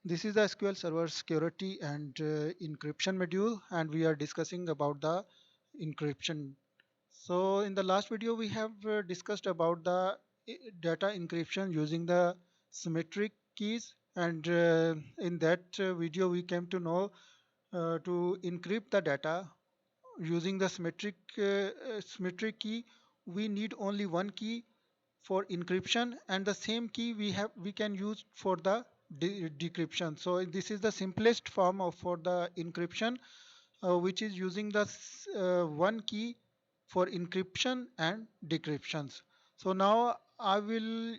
This is the SQL Server security and encryption module, and we are discussing about the encryption. So in the last video, we have discussed about the data encryption using the symmetric keys, and in that video, we came to know to encrypt the data using the symmetric key. We need only one key for encryption, and the same key we can use for the decryption. So this is the simplest form of for the encryption, which is using the one key for encryption and decryptions. So now I will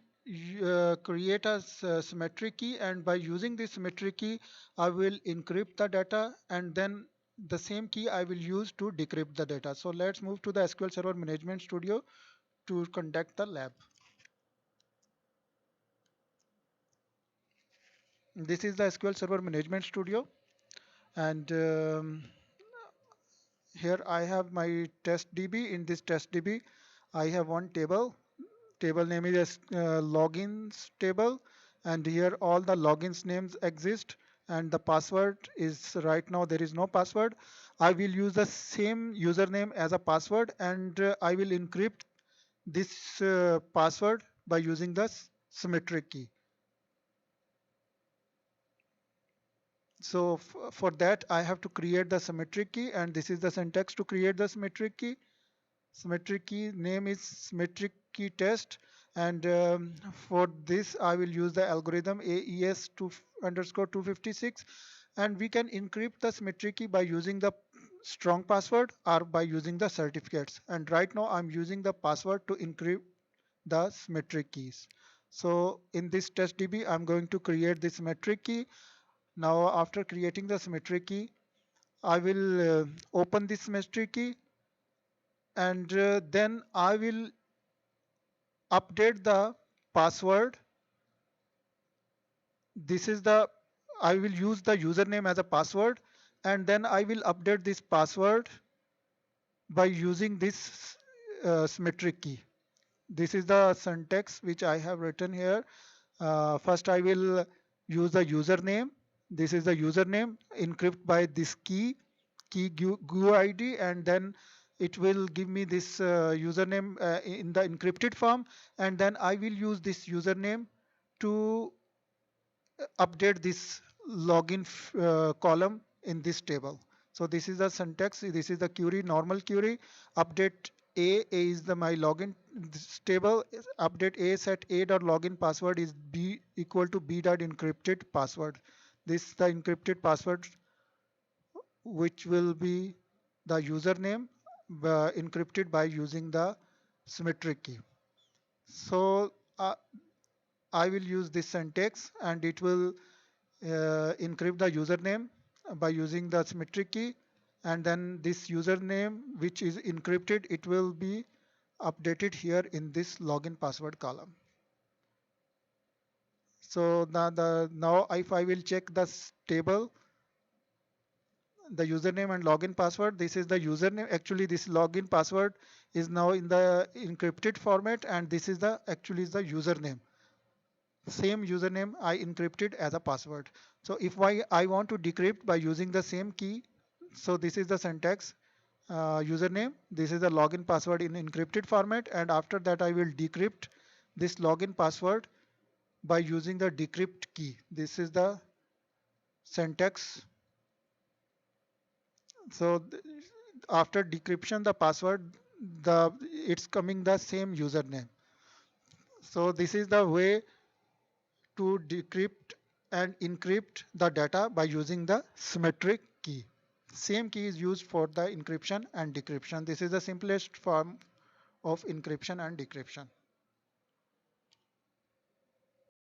create a symmetric key, and by using this symmetric key I will encrypt the data, and then the same key I will use to decrypt the data. So let's move to the SQL Server Management Studio to conduct the lab. This is the SQL Server Management Studio, and here I have my test DB. In this test DB, I have one table. Table name is logins table, and here all the logins names exist, and the password is right now there is no password. I will use the same username as a password, and I will encrypt this password by using the symmetric key. So for that I have to create the symmetric key, and this is the syntax to create the symmetric key. Symmetric key name is symmetric key test, and for this I will use the algorithm AES 2 underscore 256, and we can encrypt the symmetric key by using the strong password or by using the certificates. And right now I'm using the password to encrypt the symmetric keys. So in this test DB I'm going to create this symmetric key. Now after creating the symmetric key, I will open this symmetric key, and then I will update the password. This is the I will use the username as a password, and then I will update this password by using this symmetric key. This is the syntax which I have written here. First I will use the username. This is the username encrypt by this key GUID, and then it will give me this username in the encrypted form, and then I will use this username to update this login column in this table. So this is the syntax. This is the query, normal query. Update A is the my login this table. Update A set A dot login password is B equal to B dot encrypted password. This is the encrypted password, which will be the username encrypted by using the symmetric key. So I will use this syntax, and it will encrypt the username by using the symmetric key, and then this username which is encrypted, it will be updated here in this login password column. So now if I will check this table, the username and login password, this is the username. Actually this login password is now in the encrypted format, and this is the actually is the username. Same username I encrypted as a password. So if I want to decrypt by using the same key, so this is the syntax, username, this is the login password in encrypted format, and after that I will decrypt this login password by using the decrypt key. This is the syntax. So after decryption the password, the it's coming the same username. So this is the way to decrypt and encrypt the data by using the symmetric key. Same key is used for the encryption and decryption. This is the simplest form of encryption and decryption.